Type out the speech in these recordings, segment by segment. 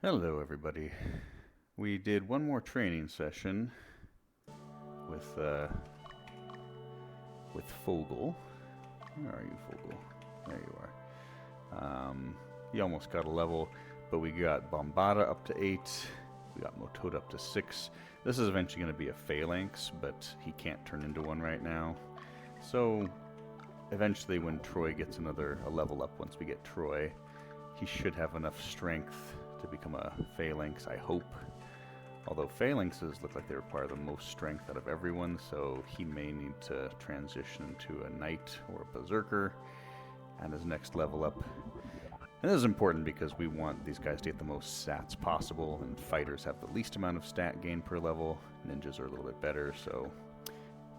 Hello everybody. We did one more training session with Fogel. Where are you, Fogel? There you are. He almost got a level, but we got Bombada up to 8. We got Motoda up to 6. This is eventually going to be a Phalanx, but he can't turn into one right now. So eventually when Troy gets a level up, once we get Troy, he should have enough strength to become a Phalanx, I hope. Although Phalanxes look like they require the most strength out of everyone, so he may need to transition to a Knight or a Berserker at his next level up. And this is important because we want these guys to get the most stats possible, and fighters have the least amount of stat gain per level. Ninjas are a little bit better, so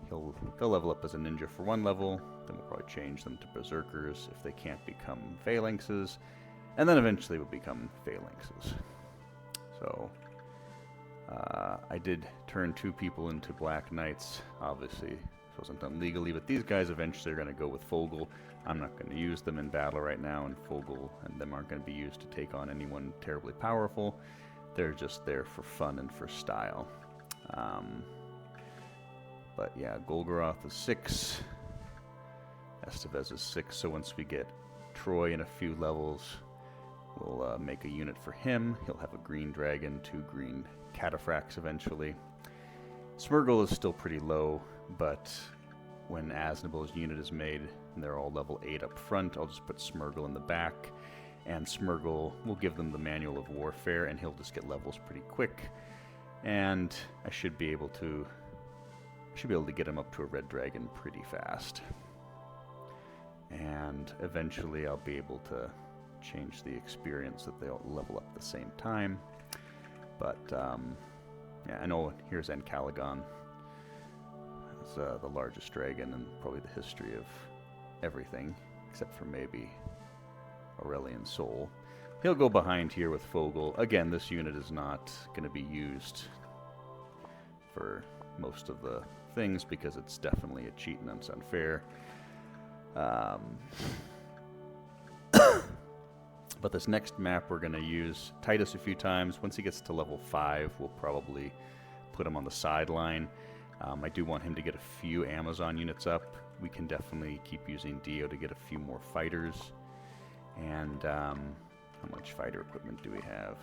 he'll level up as a ninja for one level, then we'll probably change them to Berserkers if they can't become Phalanxes. And then eventually would become Phalanxes. So, I did turn 2 people into Black Knights. Obviously, this wasn't done legally, but these guys eventually are going to go with Fogel. I'm not going to use them in battle right now, and Fogel and them aren't going to be used to take on anyone terribly powerful. They're just there for fun and for style. But yeah, Golgoroth is 6. Estevez is 6, so once we get Troy in a few levels, we'll make a unit for him. He'll have a green dragon, 2 green cataphracts eventually. Smeargle is still pretty low, but when Aznabil's unit is made and they're all level 8 up front, I'll just put Smeargle in the back, and Smeargle will give them the Manual of Warfare, and he'll just get levels pretty quick. And I should be able to get him up to a red dragon pretty fast. And eventually I'll be able to change the experience that they'll level up at the same time. But yeah, I know here's Encalagon. It's the largest dragon in probably the history of everything, except for maybe Aurelian Soul. He'll go behind here with Fogel. Again, this unit is not going to be used for most of the things because it's definitely a cheat and it's unfair. But this next map we're going to use Titus a few times. Once he gets to level 5, we'll probably put him on the sideline. I do want him to get a few Amazon units up. We can definitely keep using Dio to get a few more fighters. And how much fighter equipment do we have?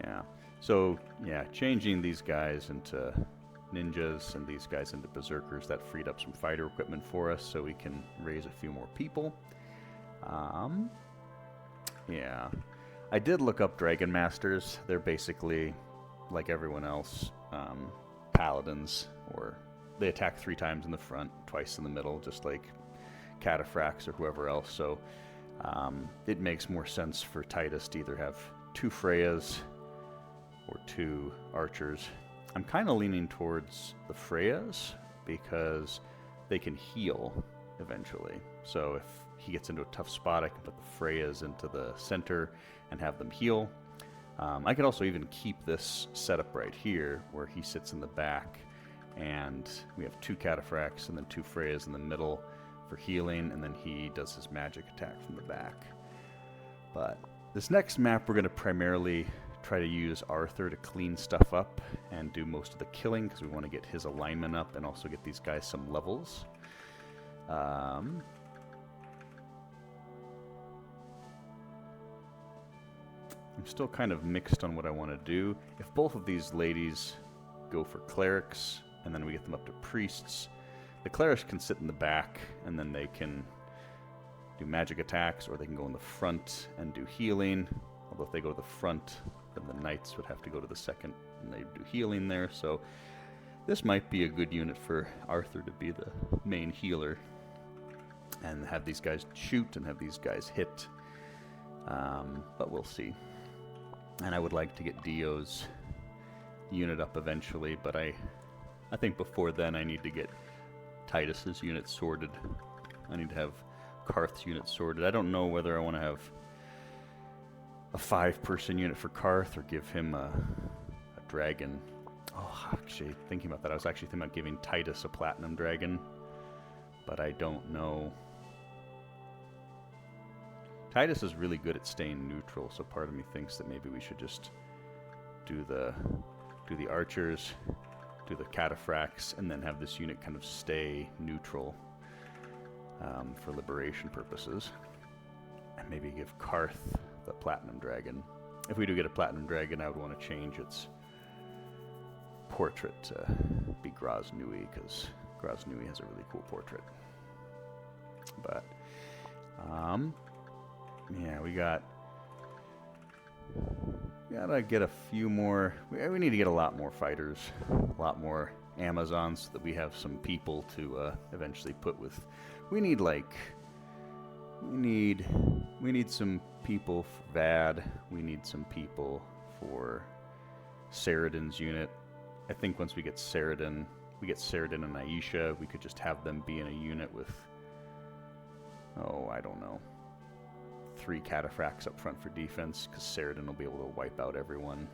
Yeah. So, yeah, changing these guys into ninjas and these guys into berserkers, that freed up some fighter equipment for us so we can raise a few more people. Yeah, I did look up Dragon Masters. They're basically like everyone else, paladins, or they attack 3 times in the front, twice in the middle, just like cataphracts or whoever else. So it makes more sense for Titus to either have 2 Freyas or 2 archers. I'm kind of leaning towards the Freyas because they can heal eventually. So if he gets into a tough spot, I can put the Freyas into the center and have them heal. I could also even keep this setup right here where he sits in the back, and we have 2 cataphracts and then 2 Freyas in the middle for healing, and then he does his magic attack from the back. But this next map we're going to primarily try to use Arthur to clean stuff up and do most of the killing because we want to get his alignment up and also get these guys some levels. I'm still kind of mixed on what I want to do. If both of these ladies go for clerics and then we get them up to priests, the clerics can sit in the back and then they can do magic attacks, or they can go in the front and do healing. Although if they go to the front, then the knights would have to go to the second and they do healing there. So this might be a good unit for Arthur to be the main healer and have these guys shoot and have these guys hit. But we'll see. And I would like to get Dio's unit up eventually, but I think before then I need to get Titus's unit sorted. I need to have Karth's unit sorted. I don't know whether I want to have a 5-person unit for Karth or give him a dragon. Oh, actually, thinking about that, I was actually thinking about giving Titus a platinum dragon, but I don't know Titus is really good at staying neutral, so part of me thinks that maybe we should just do the archers, do the cataphracts, and then have this unit kind of stay neutral for liberation purposes. And maybe give Karth the Platinum Dragon. If we do get a Platinum Dragon, I would want to change its portrait to be Graz Nui, because Graz Nui has a really cool portrait. But, yeah, we gotta get a few more. We need to get a lot more fighters, a lot more Amazons, so that we have some people to eventually put with. We need some people for Vad. We need some people for Saradin's unit. I think once we get Saradin and Aisha, we could just have them be in a unit with, I don't know, 3 cataphracts up front for defense, because Saradin will be able to wipe out everyone,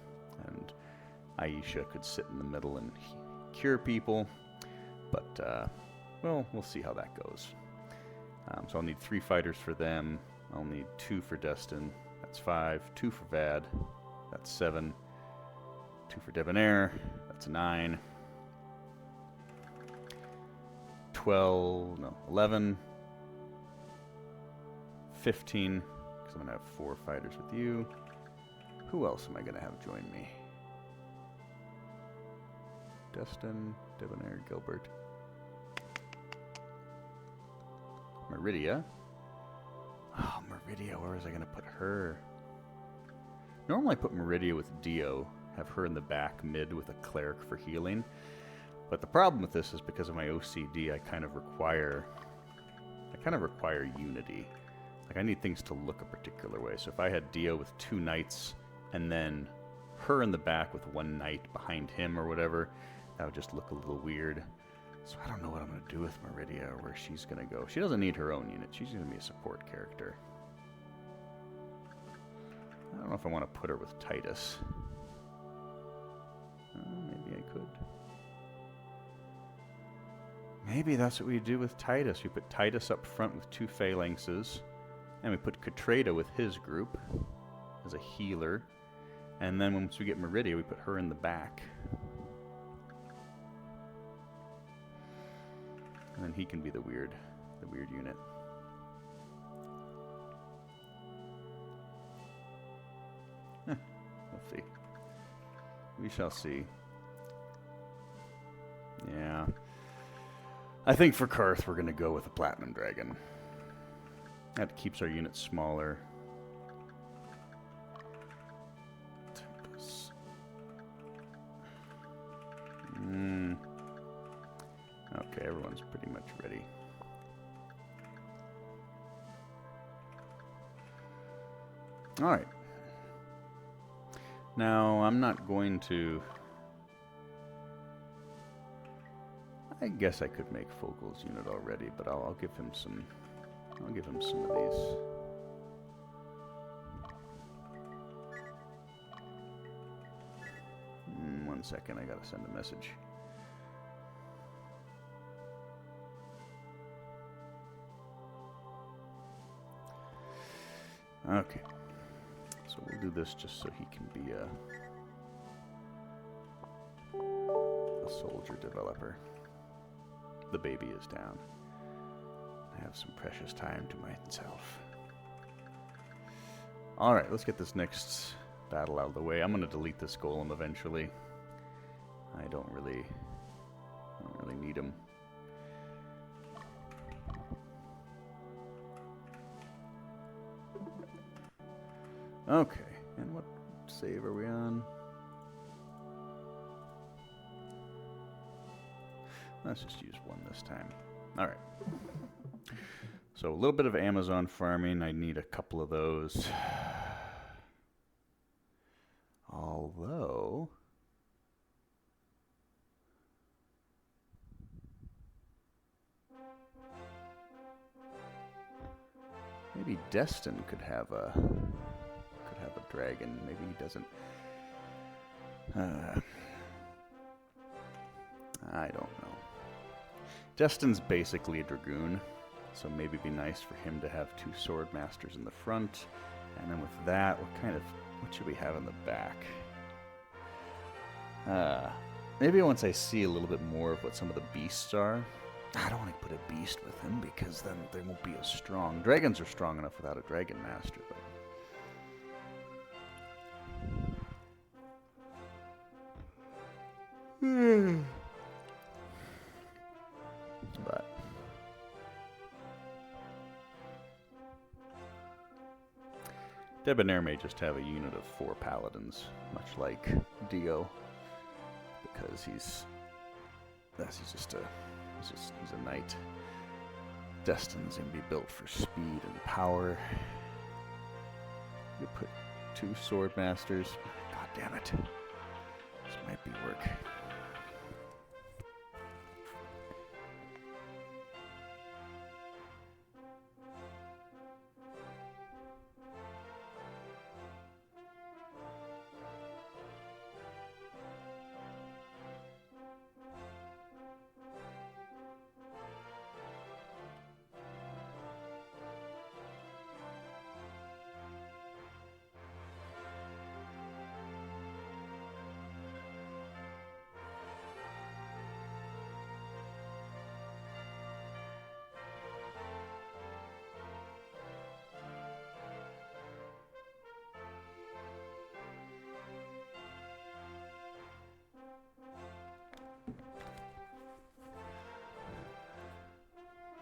and Aisha could sit in the middle and cure people. But, well, we'll see how that goes. So I'll need 3 fighters for them. I'll need 2 for Destin. That's 5. 2 for Vad. That's 7. 2 for Debonair. That's 9. 11. 15. Because I'm going to have 4 fighters with you. Who else am I going to have join me? Destin, Debonair, Gilbert. Meridia. Oh, Meridia, where was I going to put her? Normally I put Meridia with Dio, have her in the back mid with a cleric for healing. But the problem with this is because of my OCD, I kind of require unity. Like, I need things to look a particular way. So if I had Dio with 2 knights and then her in the back with 1 knight behind him or whatever, that would just look a little weird. So I don't know what I'm going to do with Meridia or where she's going to go. She doesn't need her own unit. She's going to be a support character. I don't know if I want to put her with Titus. Maybe I could. Maybe that's what we do with Titus. We put Titus up front with 2 phalanxes. And we put Katreda with his group as a healer. And then once we get Meridia, we put her in the back. And then he can be the weird unit. We'll see. We shall see. Yeah. I think for Karth, we're going to go with a Platinum Dragon. That keeps our units smaller. Tempest. Okay, everyone's pretty much ready. Alright. Now, I'm not going to... I guess I could make Fogel's unit already, but I'll give him some... I'll give him some of these. One second, I gotta send a message. Okay. So we'll do this just so he can be a soldier developer. The baby is down. I have some precious time to myself. Alright, let's get this next battle out of the way. I'm going to delete this golem eventually. I don't really need him. Okay, and what save are we on? Let's just use 1 this time. Alright. So a little bit of Amazon farming. I need a couple of those. Although... maybe Destin could have a dragon. Maybe he doesn't. I don't know. Destin's basically a dragoon, So maybe it'd be nice for him to have 2 sword masters in the front. And then with that, what should we have in the back? Maybe once I see a little bit more of what some of the beasts are. I don't want to put a beast with him because then they won't be as strong. Dragons are strong enough without a dragon master, but Debonair may just have a unit of 4 paladins, much like Dio, because he's a knight. Destin's gonna be built for speed and power. You put 2 sword masters. God damn it! This might be work.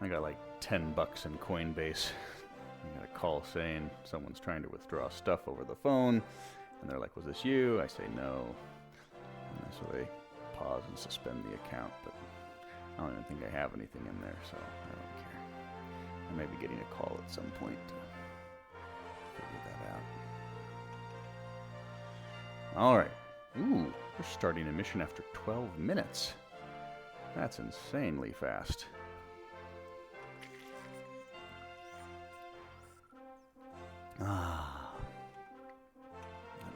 I got like $10 in Coinbase. I got a call saying someone's trying to withdraw stuff over the phone, and they're like, "Was this you?" I say no, and so they pause and suspend the account. But I don't even think I have anything in there, so I don't care. I may be getting a call at some point to figure that out. All right. Ooh, we're starting a mission after 12 minutes. That's insanely fast.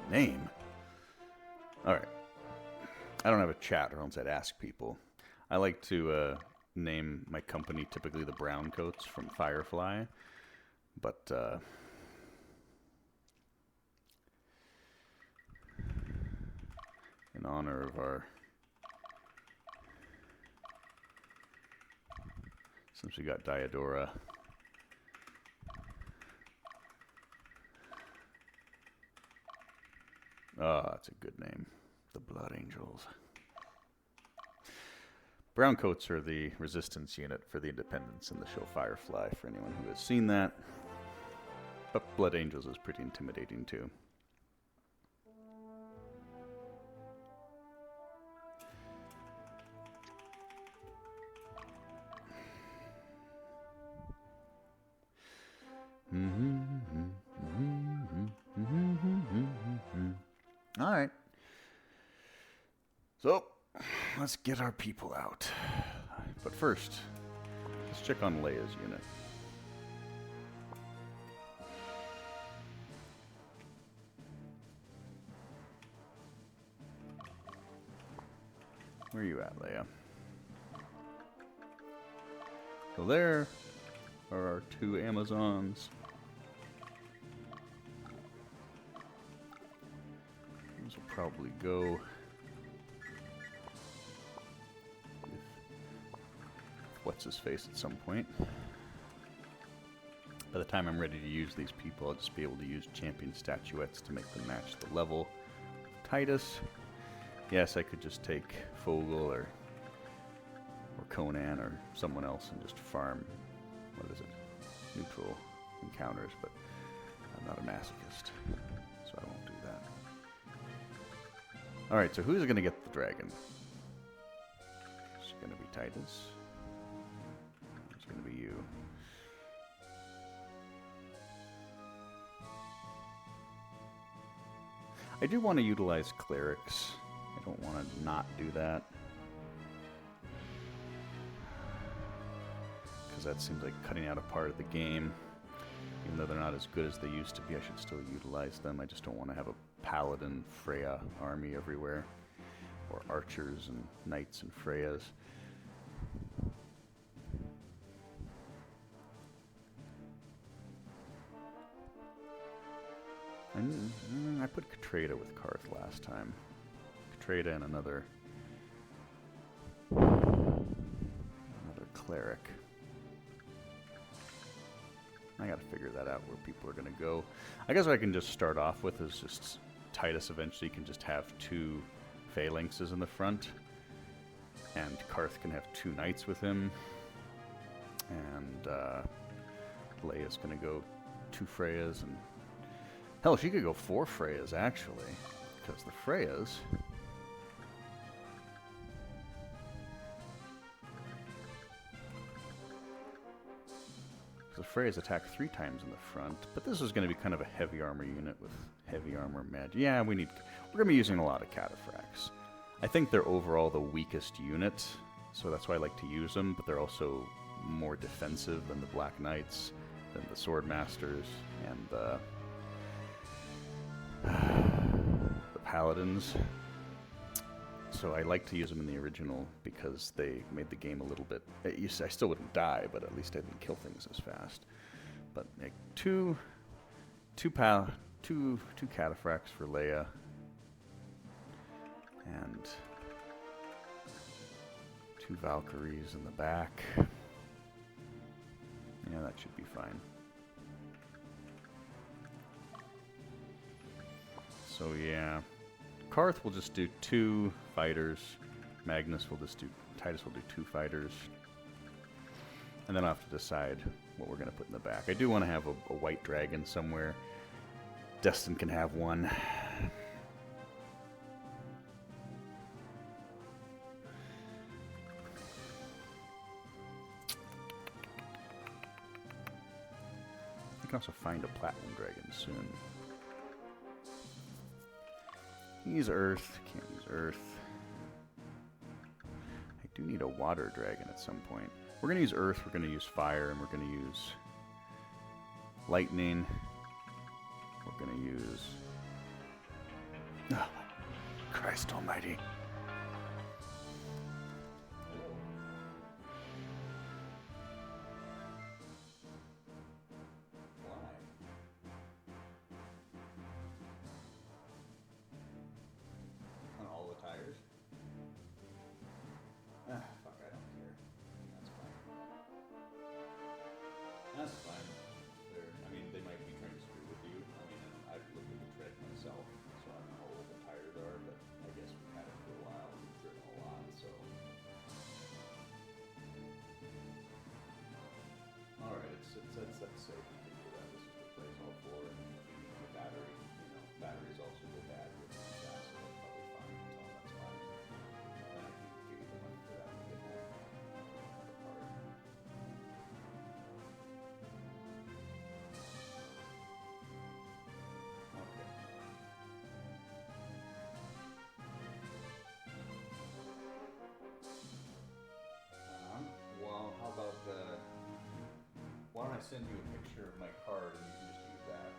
Name. Alright. I don't have a chat, or else I'd ask people. I like to name my company typically the Browncoats from Firefly, but in honor of since we got Diodora, that's a good name. The Blood Angels. Browncoats are the resistance unit for the Independents in the show Firefly, for anyone who has seen that. But Blood Angels is pretty intimidating too. All right. So, let's get our people out. But first, let's check on Leia's unit. Where are you at, Leia? So there are our 2 Amazons. These will probably go with what's-his-face at some point. By the time I'm ready to use these people, I'll just be able to use champion statuettes to make them match the level of Titus. Yes, I could just take Fogel or Conan or someone else and just farm, neutral encounters, but I'm not a masochist, so I won't do that. Alright, so who's going to get the dragon? It's going to be Titus. It's going to be you. I do want to utilize clerics. I don't want to not do that. Because that seems like cutting out a part of the game. Even though they're not as good as they used to be, I should still utilize them. I just don't want to have a paladin Freya army everywhere. Or archers and knights and Freyas. And I put Katreda with Karth last time. Katreda and another cleric. I gotta figure that out where people are gonna go. I guess what I can just start off with is just Titus eventually can just have 2 phalanxes in the front. And Karth can have 2 knights with him. And Leia's gonna go 2 Freyas, and hell, she could go 4 Freyas actually, because the Freyas attack 3 times in the front, but this is going to be kind of a heavy armor unit with heavy armor magic. Yeah, we're going to be using a lot of cataphracts. I think they're overall the weakest unit, so that's why I like to use them, but they're also more defensive than the Black Knights, than the Sword Masters, and the Paladins. So I like to use them in the original because they made the game a little bit... I still wouldn't die, but at least I didn't kill things as fast. But like two cataphracts for Leia, and 2 Valkyries in the back. Yeah, that should be fine. So yeah, Karth will just do 2 fighters. Titus will do 2 fighters. And then I'll have to decide what we're going to put in the back. I do want to have a white dragon somewhere. Destin can have one. I can also find a platinum dragon soon. Use Earth. Can't use Earth. I do need a water dragon at some point. We're going to use Earth, we're going to use Fire, and we're going to use Lightning. We're going to use... Oh, Christ almighty. That's fine. I mean, they might be trying to screw with you. I mean, I've looked at the tread myself, so I don't know how old the tires are, but I guess we've had it for a while. We've driven a lot, so. Alright, it's safe. You can do that. This is the place all for, and the battery, batteries also go bad with fast, so that's probably fine. So that's fine. And I can give you the money for that when we get home. Well, how about why don't I send you a picture of my card and you can just use that?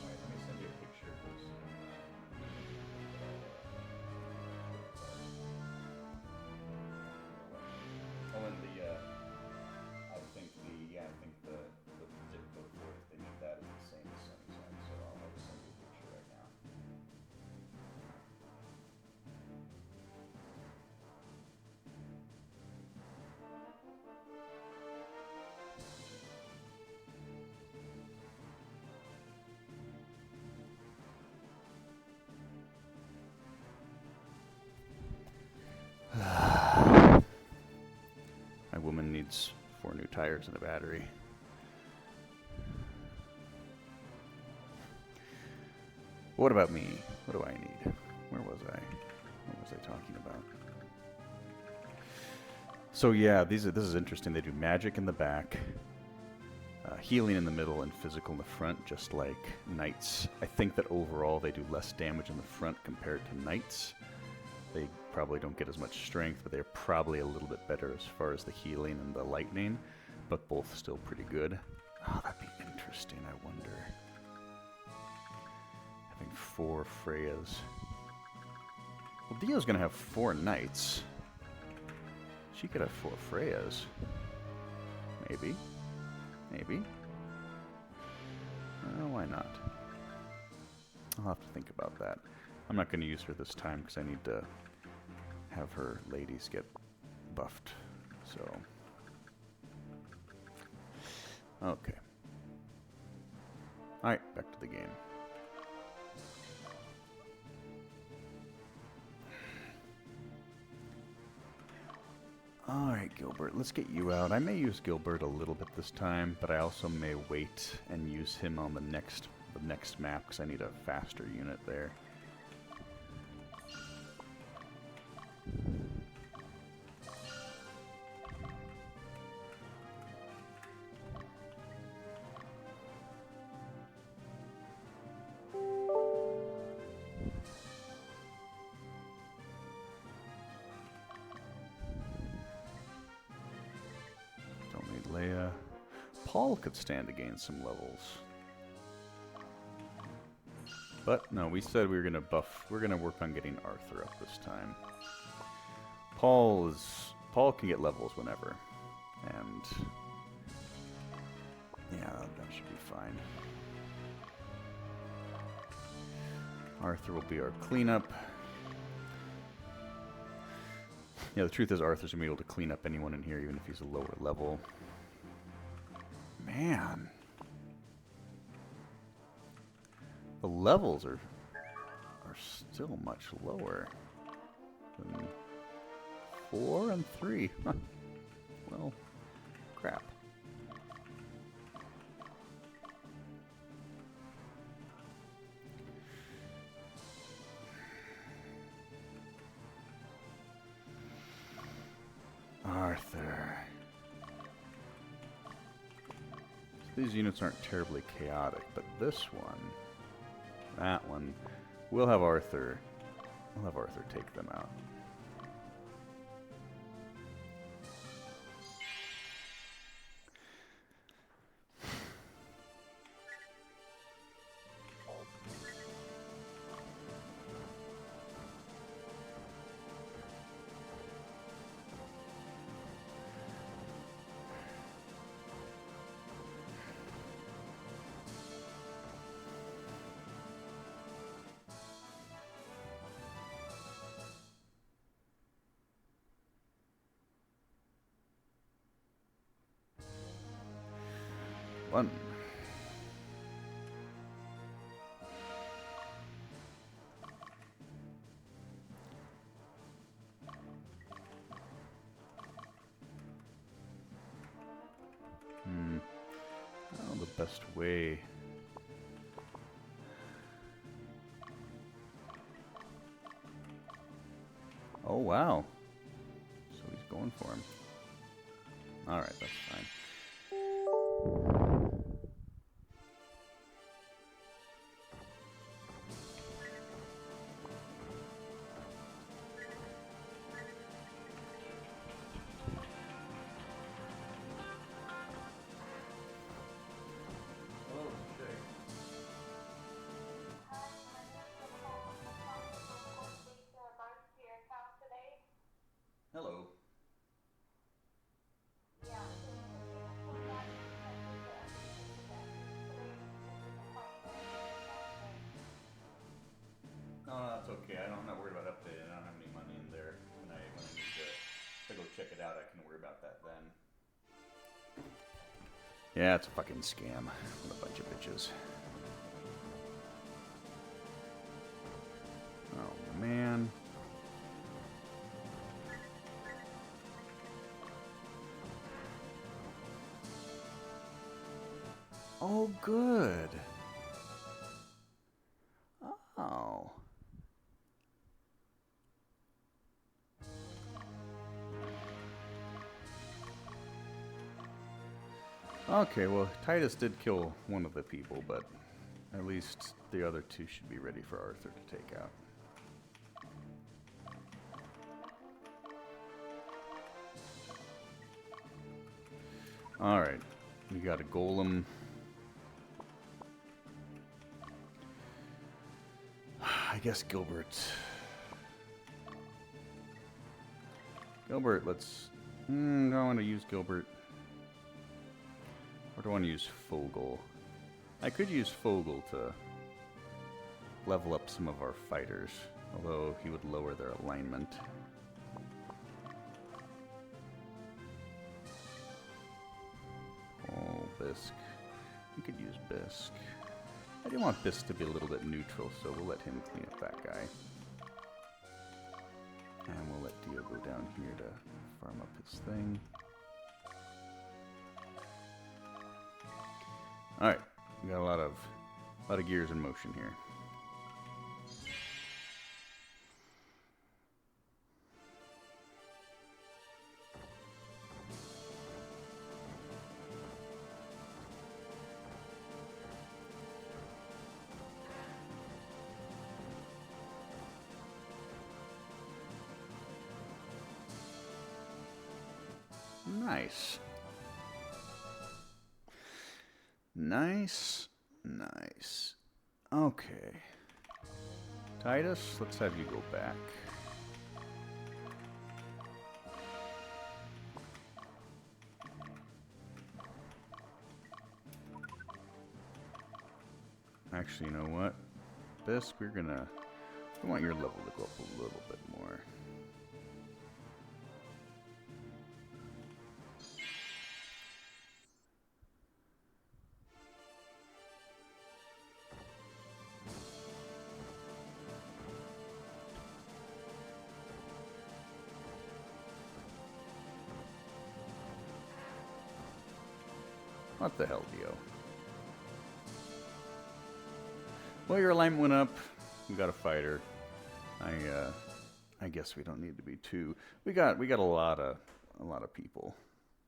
Alright, let me send you a picture of this. Oh, and I think the zip code for it, if they need that, is the same as Sunny, so I'll just send you a picture right now. My woman needs 4 new tires and a battery. What about me? What do I need? Where was I? What was I talking about? So yeah, this is interesting. They do magic in the back, healing in the middle, and physical in the front, just like knights. I think that overall they do less damage in the front compared to knights. They probably don't get as much strength, but they're probably a little bit better as far as the healing and the lightning, but both still pretty good. Oh, that'd be interesting, I wonder. Having 4 Freyas. Well, Dio's gonna have 4 knights. She could have 4 Freyas. Maybe. Maybe. Why not? I'll have to think about that. I'm not going to use her this time because I need to have her ladies get buffed. So, okay. Alright, back to the game. Alright, Gilbert, let's get you out. I may use Gilbert a little bit this time, but I also may wait and use him on the next map because I need a faster unit there. Paul could stand to gain some levels. But no, we said we were going to buff. We're going to work on getting Arthur up this time. Paul can get levels whenever. And yeah, that should be fine. Arthur will be our cleanup. Yeah, the truth is Arthur's going to be able to clean up anyone in here even if he's a lower level. Man. The levels are still much lower than 4 and 3. Huh. Well, crap. Arthur. These units aren't terribly chaotic, but this one, that one, we'll have Arthur take them out. One. Oh, the best way. Oh, wow. So he's going for him. Alright, that's fine. Hello. No, that's okay. I'm not worried about updating. I don't have any money in there. When I need to go check it out, I can worry about that then. Yeah, it's a fucking scam. What a bunch of bitches. Oh, man. Oh, good. Oh. Okay, well, Titus did kill one of the people, but at least the other two should be ready for Arthur to take out. Alright, we got a golem. I guess Gilbert, let's... I want to use Gilbert. Or do I want to use Fogel? I could use Fogel to level up some of our fighters, although he would lower their alignment. Oh, Bisk. We could use Bisk. I do want Bisk to be a little bit neutral, so we'll let him clean up that guy. And we'll let Dio go down here to farm up his thing. Alright, we got a lot of gears in motion here. Nice. Nice. Nice. Okay. Titus, let's have you go back. Actually, you know what? Bisk, we want your level to go up a little bit more. What the hell, Dio? Well, your alignment went up. We got a fighter. I guess we don't need to be too. We got a lot of people,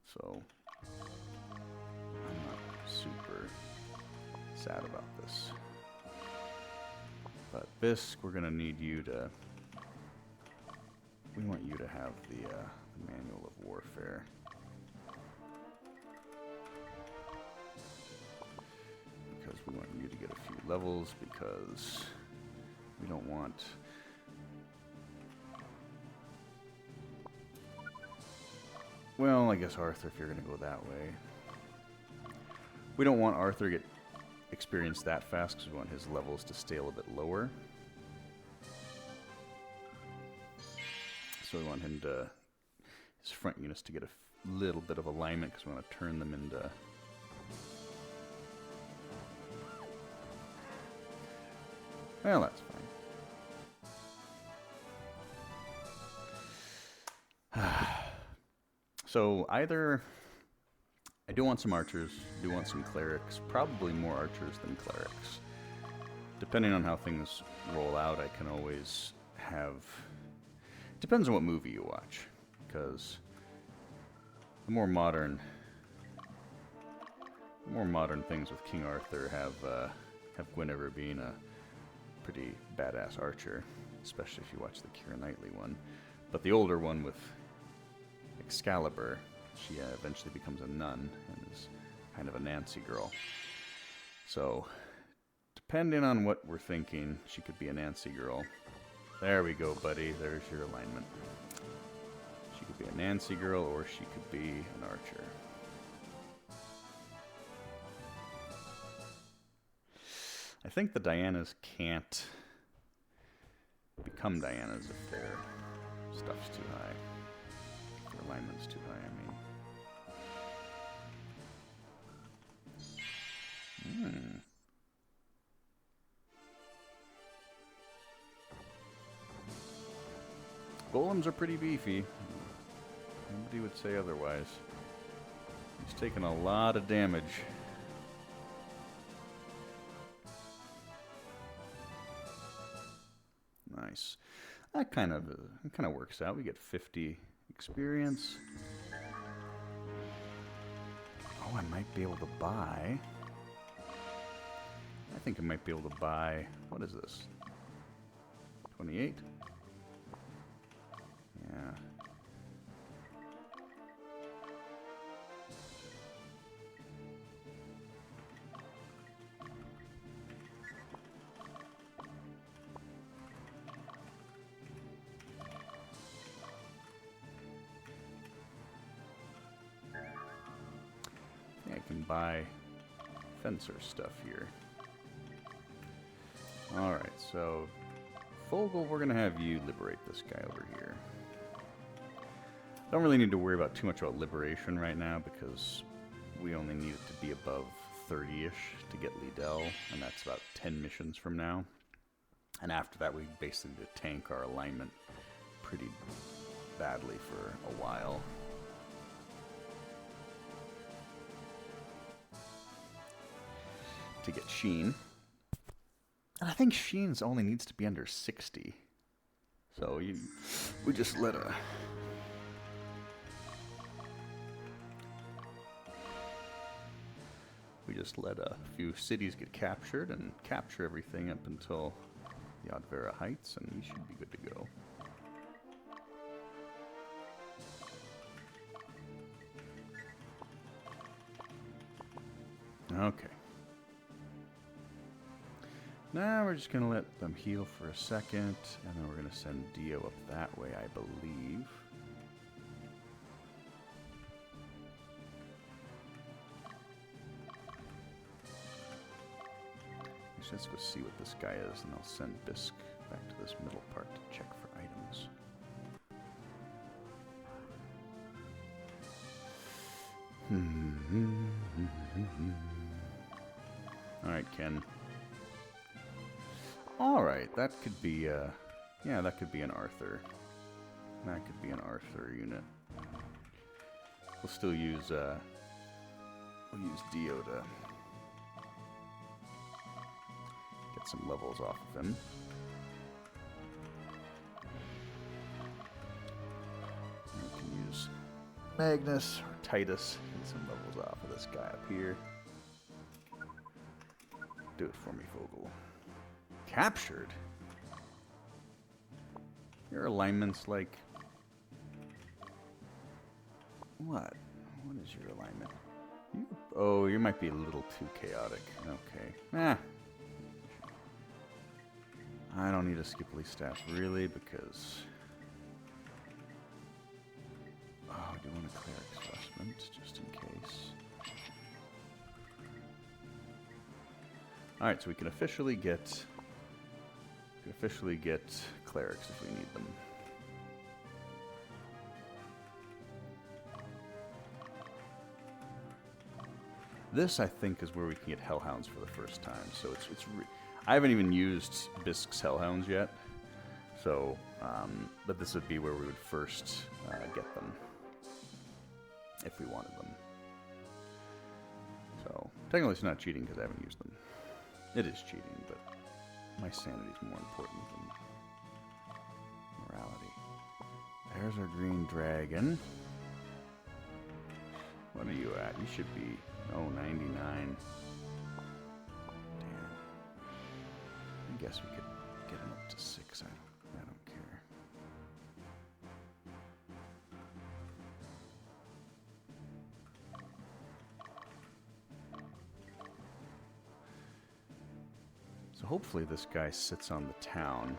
so I'm not super sad about this. But Bisk, we're gonna need you to. We want you to have the manual of warfare. Because we want you to get a few levels, because we don't want... Well, I guess Arthur, if you're going to go that way. We don't want Arthur to get experience that fast, because we want his levels to stay a little bit lower. So we want him to... his front units to get a little bit of alignment, because we want to turn them into... Well, that's fine. So either I do want some archers, do want some clerics, probably more archers than clerics. Depending on how things roll out, I can always have... Depends on what movie you watch, because the more modern things with King Arthur have Guinevere being a pretty badass archer, especially if you watch the Keira Knightley one. But the older one with Excalibur, she eventually becomes a nun and is kind of a Nancy girl. So, depending on what we're thinking, she could be a Nancy girl. There we go, buddy. There's your alignment. She could be a Nancy girl, or she could be an archer. I think the Dianas can't become Dianas if their stuff's too high. If their alignment's too high, I mean. Golems are pretty beefy. Nobody would say otherwise. He's taking a lot of damage. Nice. That kind of works out. We get 50 experience. Oh, I might be able to buy. I think I might be able to buy. What is this? 28? Yeah. I can buy fencer stuff here. Alright, so Fogel, we're going to have you liberate this guy over here. Don't really need to worry about too much about liberation right now because we only need it to be above 30-ish to get Liddell, and that's about 10 missions from now. And after that, we basically need to tank our alignment pretty badly for a while. To get Sheen. And I think Sheen's only needs to be under 60. So we just let a... We just let a few cities get captured and capture everything up until the Advera Heights, and we should be good to go. Okay. Now we're just going to let them heal for a second, and then we're going to send Dio up that way, I believe. Let's go see what this guy is, and I'll send Bisk back to this middle part to check for items. Alright, Ken. Alright, that could be, yeah, that could be an Arthur. That could be an Arthur unit. We'll still use, we'll use Dio to get some levels off of him. And we can use Magnus or Titus, get some levels off of this guy up here. Do it for me, Fogel. Captured? Your alignment's like... What? What is your alignment? Oh, you might be a little too chaotic. Okay. I don't need a Skipley staff, really, because... Oh, do you want a cleric's vestment, just in case? Alright, so we can officially get... clerics if we need them. This, I think, is where we can get Hellhounds for the first time. So I haven't even used Bisk's Hellhounds yet. So, but this would be where we would first get them if we wanted them. So technically, it's not cheating because I haven't used them. It is cheating, but my sanity is more important than morality. There's our green dragon. What are you at? You should be, 99. Damn. I guess we could get him up to 6. I don't care. So hopefully this guy sits on the town.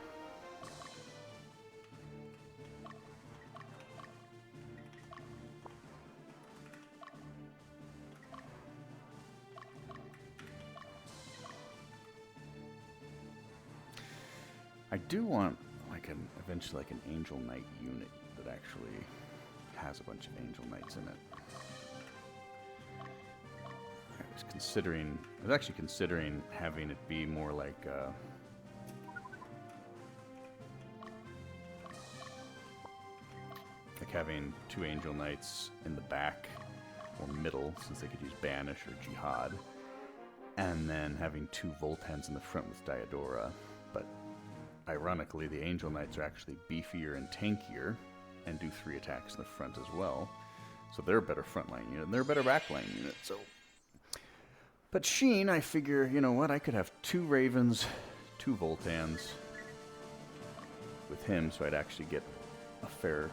I do want eventually like an Angel Knight unit that actually has a bunch of Angel Knights in it. I was actually considering having it be more like having 2 Angel Knights in the back or middle, since they could use Banish or Jihad, and then having 2 Voltans in the front with Diodora. But ironically, the Angel Knights are actually beefier and tankier and do 3 attacks in the front as well. So they're a better frontline unit, and they're a better backline unit. So, but Sheen, I figure, you know what, I could have 2 Ravens, 2 Voltans with him, so I'd actually get a fair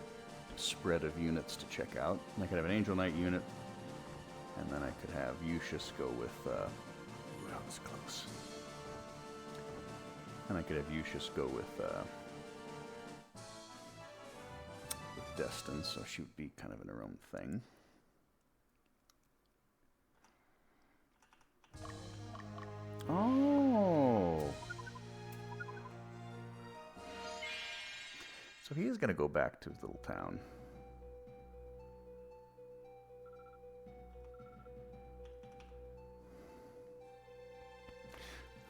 spread of units to check out. And I could have an Angel Knight unit, and then I could have Lucius go with, that was close. And I could have Lucius go with Destin, so she would be kind of in her own thing. So he is going to go back to his little town.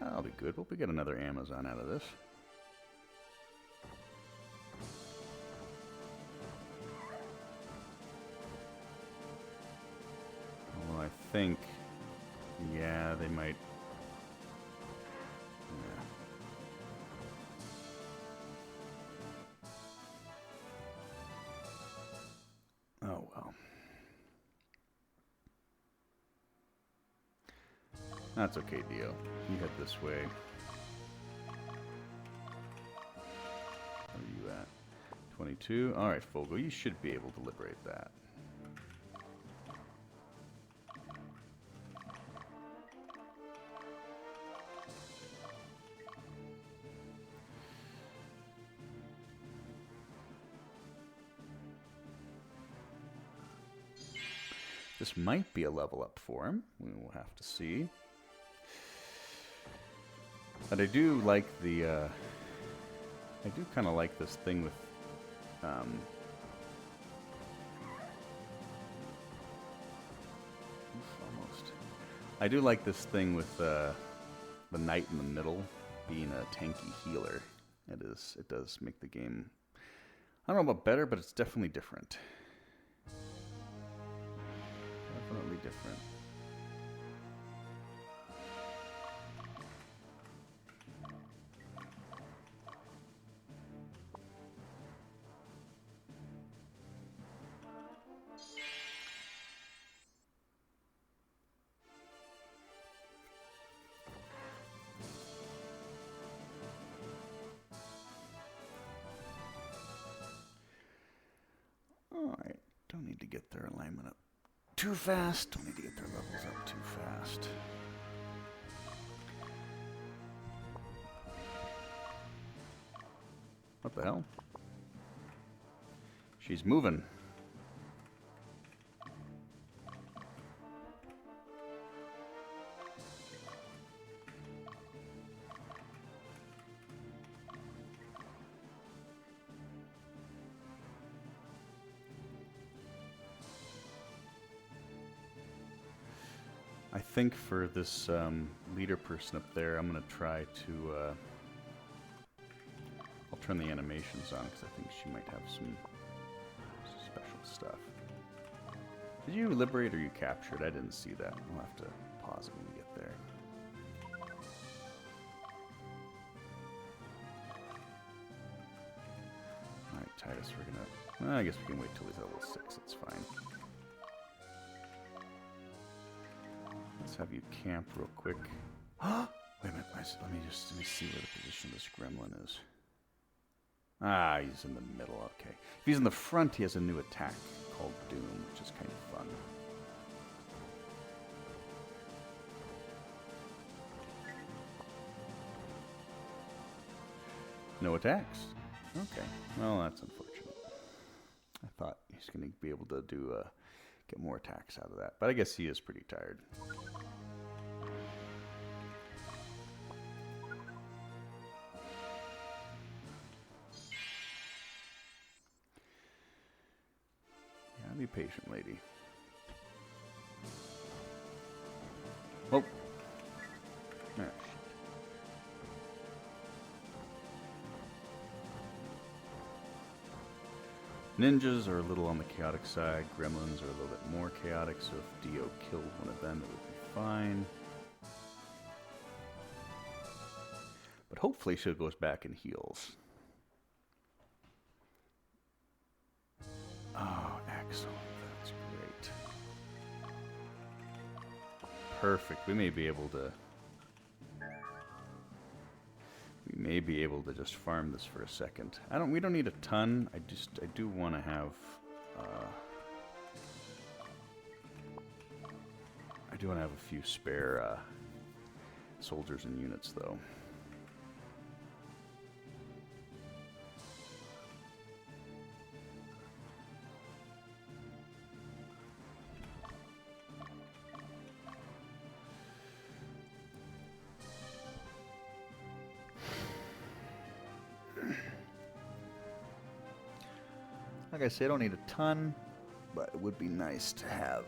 That'll be good. We'll get another Amazon out of this. Well, I think, yeah, they might. Yeah. Oh well. That's okay, Dio. You head this way. Where are you at? 22. Alright, Fogel, you should be able to liberate that. This might be a level up for him. We will have to see. But I do like the, I do kind of like this thing with, almost. I do like this thing with the knight in the middle being a tanky healer. It does make the game, I don't know about better, but it's definitely different. Definitely different. Alright, don't need to get their alignment up too fast. Don't need to get their levels up too fast. What the hell? She's moving. I think for this leader person up there, I'm going to try to... I'll turn the animations on because I think she might have some special stuff. Did you liberate or you captured? I didn't see that. We'll have to pause it when we get there. Alright, Titus, we're going to... Well, I guess we can wait till he's level 6. It's fine. Let's have you camp real quick. Wait a minute. Let me see where the position of this gremlin is. Ah, he's in the middle. Okay. If he's in the front, he has a new attack called Doom, which is kind of fun. No attacks. Okay. Well, that's unfortunate. I thought he's going to be able to do get more attacks out of that, but I guess he is pretty tired. Yeah, be patient, lady. Oh. There. Ninjas are a little on the chaotic side. Gremlins are a little bit more chaotic, so if Dio killed one of them, it would be fine. But hopefully she goes back and heals. Oh, excellent. That's great. Perfect. We may be able to... We may be able to just farm this for a second. We don't need a ton. I do want to have... I do want to have a few spare soldiers and units, though. Like I say, I don't need a ton, but it would be nice to have.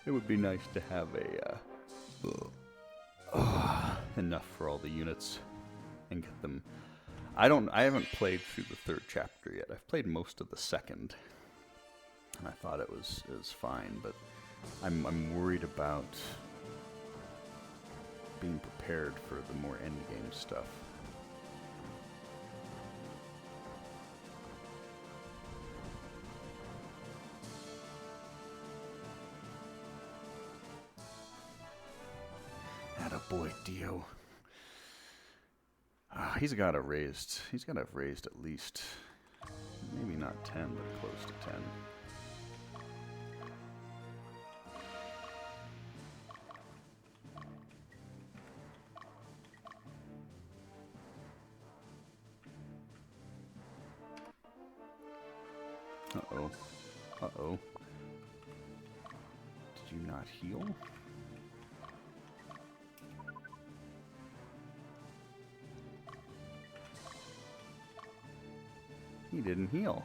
It would be nice to have enough for all the units and get them. I haven't played through the third chapter yet. I've played most of the second, and I thought it was fine, but I'm worried about being prepared for the more endgame stuff. Attaboy, Dio. He's got to have raised at least, maybe not 10, but close to 10. Uh-oh. Uh-oh. Did you not heal? He didn't heal.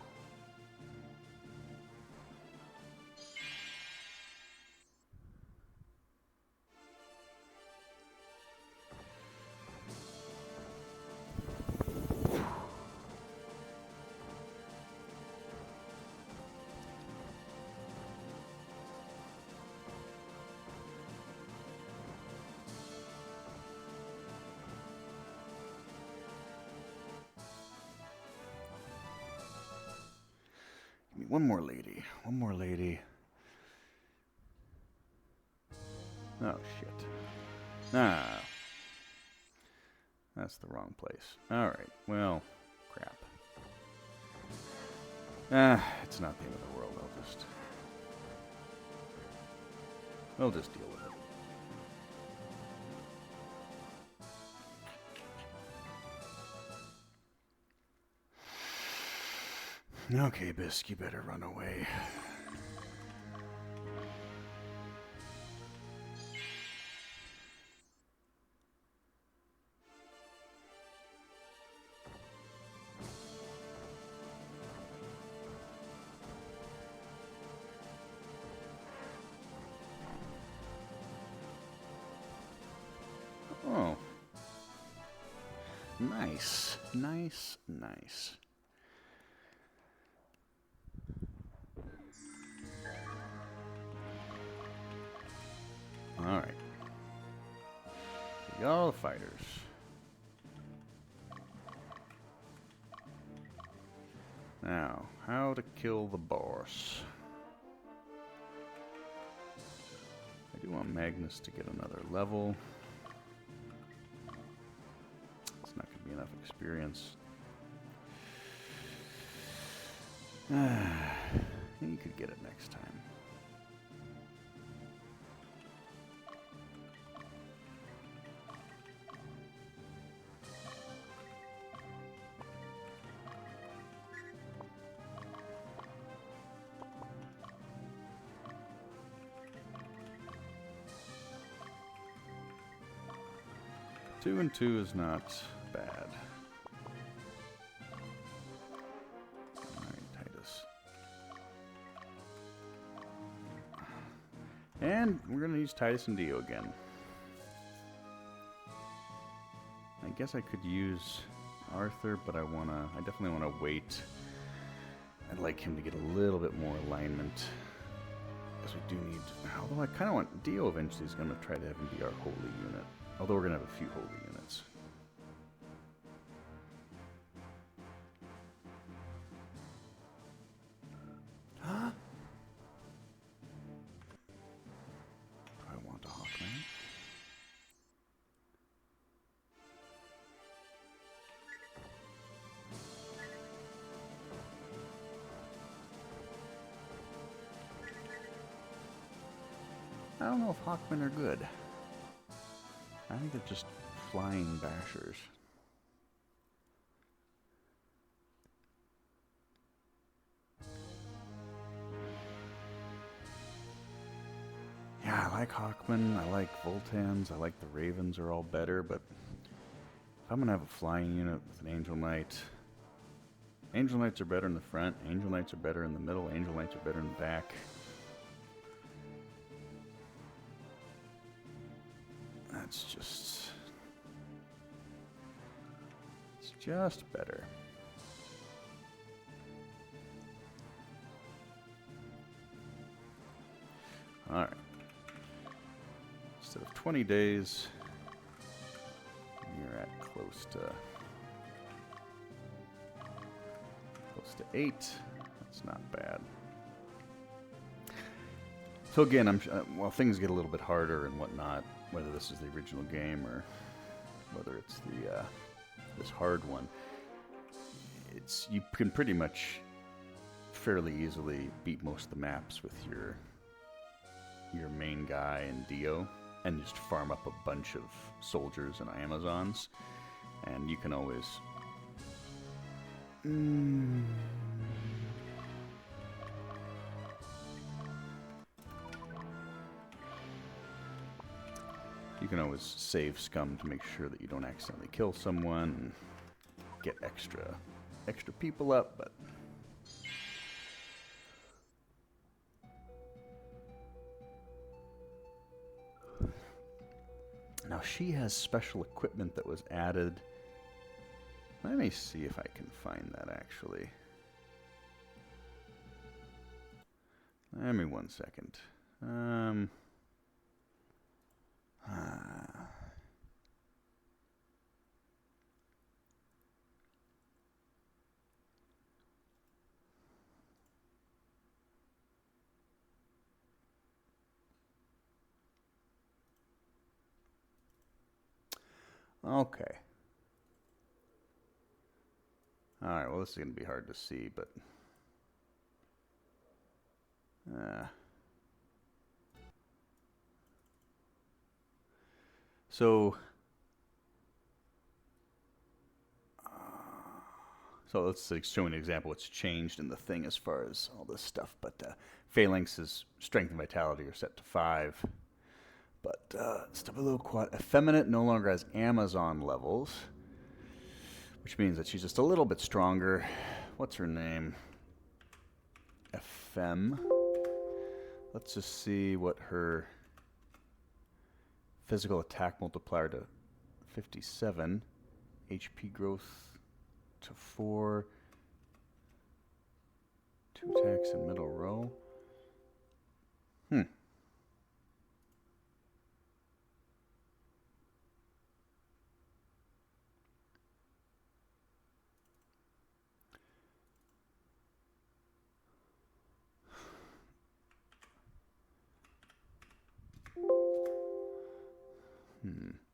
One more lady. One more lady. Oh, shit. Ah. That's the wrong place. Alright, well, crap. It's not the end of the world. We'll just deal with it. Okay, Bisk, you better run away. Oh. Nice. Nice, nice. Alright. We got all the fighters. Now, how to kill the boss. I do want Magnus to get another level. It's not going to be enough experience. You could get it next time. Two and two is not bad. Alright, Titus. And we're going to use Titus and Dio again. I guess I could use Arthur, but I definitely want to wait. I'd like him to get a little bit more alignment. Because we do need... Although I kind of want... Dio eventually is going to try to have him be our holy unit. Although we're going to have a few holy units. Huh? Do I want a Hawkman? I don't know if Hawkmen are good. I think they're just flying bashers. Yeah, I like Hawkmen, I like Voltans, I like the Ravens are all better, but I'm gonna have a flying unit with an Angel Knight. Angel Knights are better in the front. Angel Knights are better in the middle. Angel Knights are better in the back. That's just... It's just better. Alright. Instead of 20 days, you're at close to 8. That's not bad. So again, well, things get a little bit harder and whatnot, whether this is the original game or whether it's the this hard one. You can pretty much fairly easily beat most of the maps with your main guy and Dio, and just farm up a bunch of soldiers and Amazons, and you can always save scum to make sure that you don't accidentally kill someone and get extra people up, but now she has special equipment that was added. Let me see if I can find that actually. Let me 1 second. Okay. Alright, well this is going to be hard to see, but... So let's show an example what's changed in the thing as far as all this stuff. But Phalanx's strength and vitality are set to 5. But Stabilo Quad Effeminate no longer has Amazon levels, which means that she's just a little bit stronger. What's her name? Effem. Let's just see what her physical attack multiplier to 57, HP growth to 4, 2 attacks in middle row.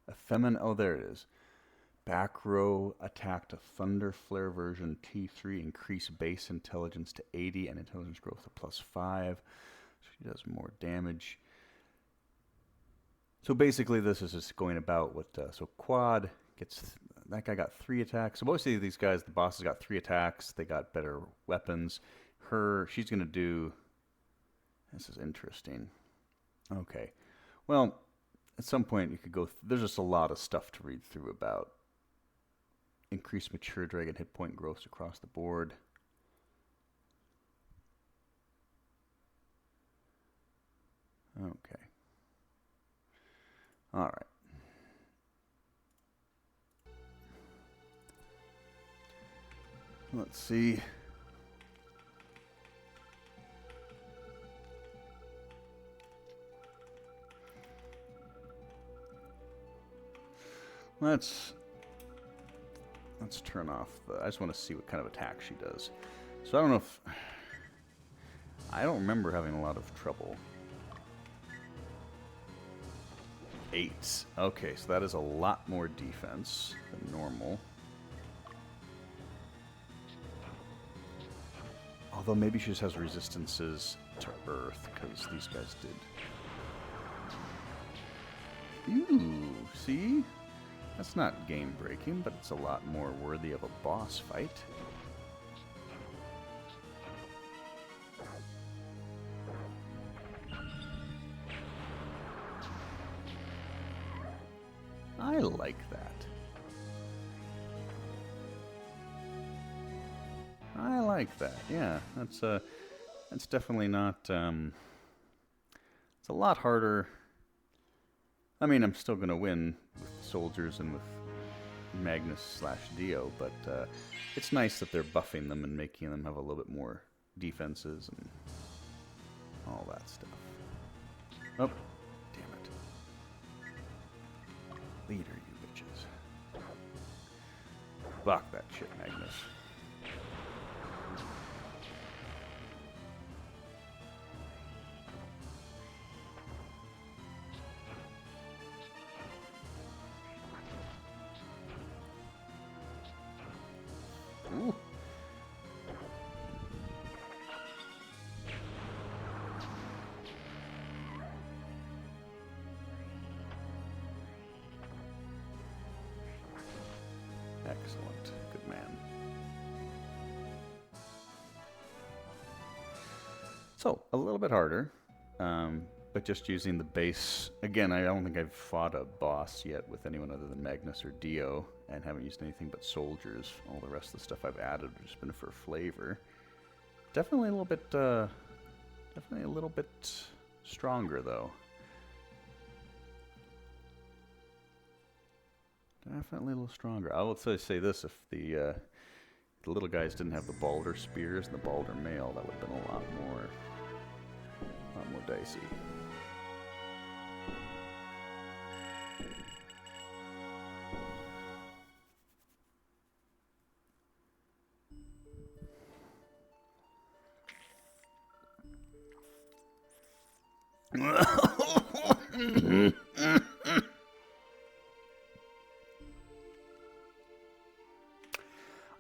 Effeminate, oh there it is. Back row attack to Thunder Flare version T3, increase base intelligence to 80 and intelligence growth to +5. So she does more damage. So basically this is just going about what, so Quad gets, that guy got 3 attacks. So mostly these guys, the bosses got 3 attacks. They got better weapons. She's going to do, this is interesting. Okay. Well, at some point you could go, there's just a lot of stuff to read through about increased mature dragon hit point growth across the board. Okay. All right. Let's see. Let's turn off the... I just want to see what kind of attack she does. So I don't know if... I don't remember having a lot of trouble. 8. Okay, so that is a lot more defense than normal. Although maybe she just has resistances to earth, because these guys did. Ooh, see? That's not game-breaking, but it's a lot more worthy of a boss fight. I like that. like that. Yeah, that's definitely not. It's a lot harder. I mean, I'm still gonna win with soldiers and with Magnus / Dio, but it's nice that they're buffing them and making them have a little bit more defenses and all that stuff. Oh, damn it. Leader, you bitches. Block that shit, Magnus. Ooh. Excellent. Good man. So, a little bit harder, but just using the base. Again, I don't think I've fought a boss yet with anyone other than Magnus or Dio, and haven't used anything but soldiers. All the rest of the stuff I've added has been for flavor. Definitely a little bit stronger, though. Definitely a little stronger. I will say this: if the little guys didn't have the Balder spears and the Balder mail, that would have been a lot more dicey.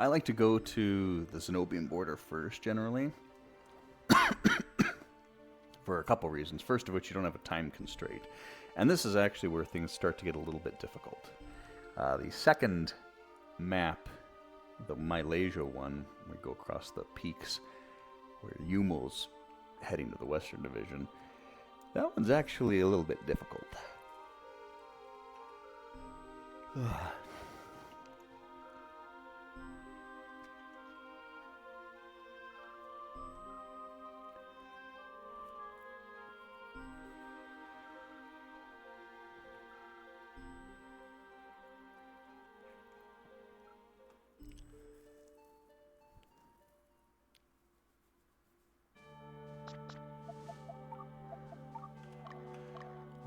I like to go to the Zenobian border first, generally, for a couple reasons. First of which, you don't have a time constraint. And this is actually where things start to get a little bit difficult. The second map, the Malaysia one, we go across the peaks where Yumel's heading to the Western Division. That one's actually a little bit difficult.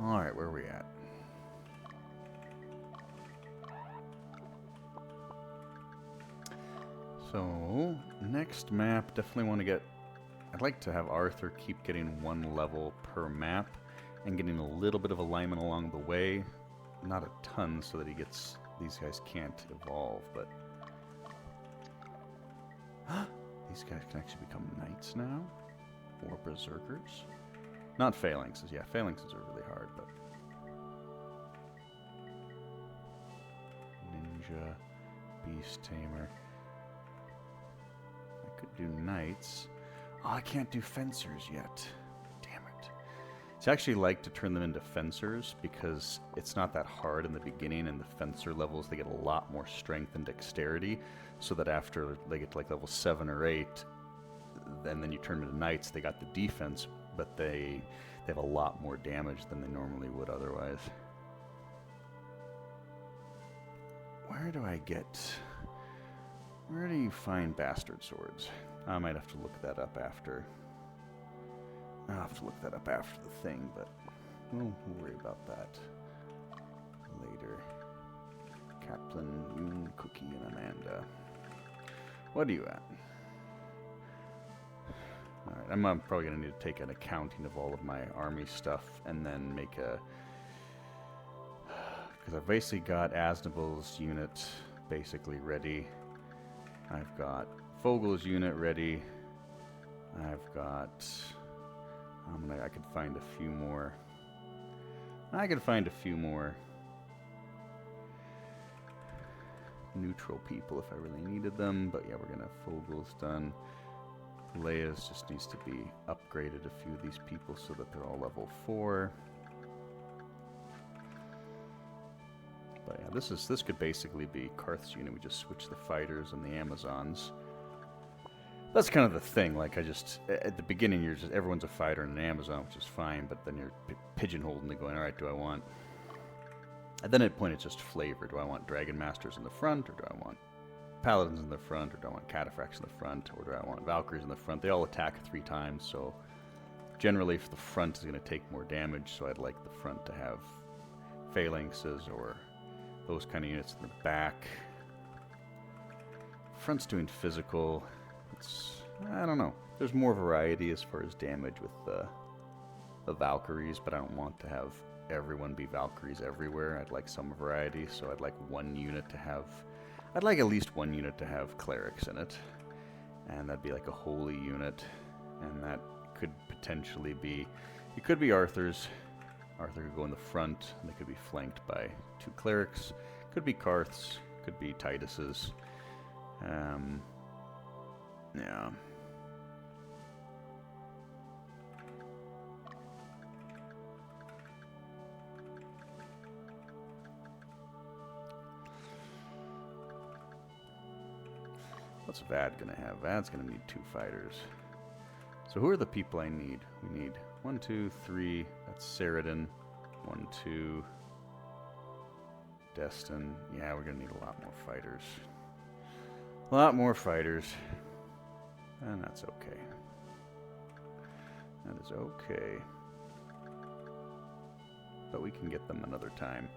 Alright, where are we at? So, next map, definitely want to get... I'd like to have Arthur keep getting one level per map and getting a little bit of alignment along the way. Not a ton so that he gets... These guys can't evolve, but... These guys can actually become knights now? Or berserkers? Not phalanxes. Yeah, phalanxes are really hard, but... Ninja, beast tamer. I could do knights. Oh, I can't do fencers yet. Damn it. It's actually like to turn them into fencers because it's not that hard in the beginning, and the fencer levels, they get a lot more strength and dexterity, so that after they get to like level 7 or 8, and then you turn them into knights, they got the defense, but they have a lot more damage than they normally would otherwise. Where do you find bastard swords? I might have to look that up after. I'll have to look that up after the thing, but we'll worry about that later. Kaplan, Yoon, Cookie, and Amanda. What are you at? Alright, I'm probably going to need to take an accounting of all of my army stuff and then make a... Because I've basically got Aznabel's unit basically ready. I've got Fogel's unit ready. I've got... I could find a few more. I could find a few more neutral people if I really needed them. But yeah, we're going to have Fogel's done. Leia's just needs to be upgraded, a few of these people, so that they're all level 4. But yeah, this could basically be Karth's unit. We just switch the fighters and the Amazons. That's kind of the thing. Like, at the beginning, everyone's a fighter in Amazon, which is fine, but then you're pigeonholed into going, all right, do I want... And then at a point, it's just flavor. Do I want Dragon Masters in the front, or do I want Paladins in the front, or do I want Cataphracts in the front, or do I want Valkyries in the front? They all attack 3 times, so generally if the front is going to take more damage, so I'd like the front to have Phalanxes or those kind of units in the back. Front's doing physical. I don't know. There's more variety as far as damage with the Valkyries, but I don't want to have everyone be Valkyries everywhere. I'd like some variety, so I'd like one unit to have... I'd like at least one unit to have Clerics in it, and that'd be like a holy unit, and that could potentially be... It could be Arthur's. Arthur could go in the front, and they could be flanked by 2 Clerics. Could be Karth's, could be Titus's. Yeah. What's Vad gonna have? Vad's gonna need 2 fighters. So who are the people I need? We need 1, 2, 3. That's Saradin. 1, 2. Destin. Yeah, we're gonna need a lot more fighters. A lot more fighters. And that's okay. That is okay. But we can get them another time.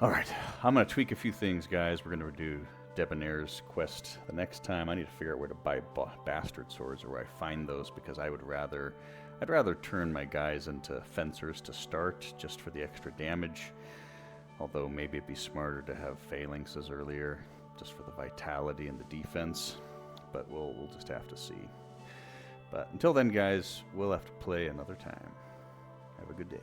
Alright, I'm going to tweak a few things, guys. We're going to do Debonair's quest the next time. I need to figure out where to buy bastard swords or where I find those, because I'd rather turn my guys into fencers to start, just for the extra damage. Although maybe it'd be smarter to have phalanxes earlier, just for the vitality and the defense. But we'll just have to see. But until then, guys, we'll have to play another time. Have a good day.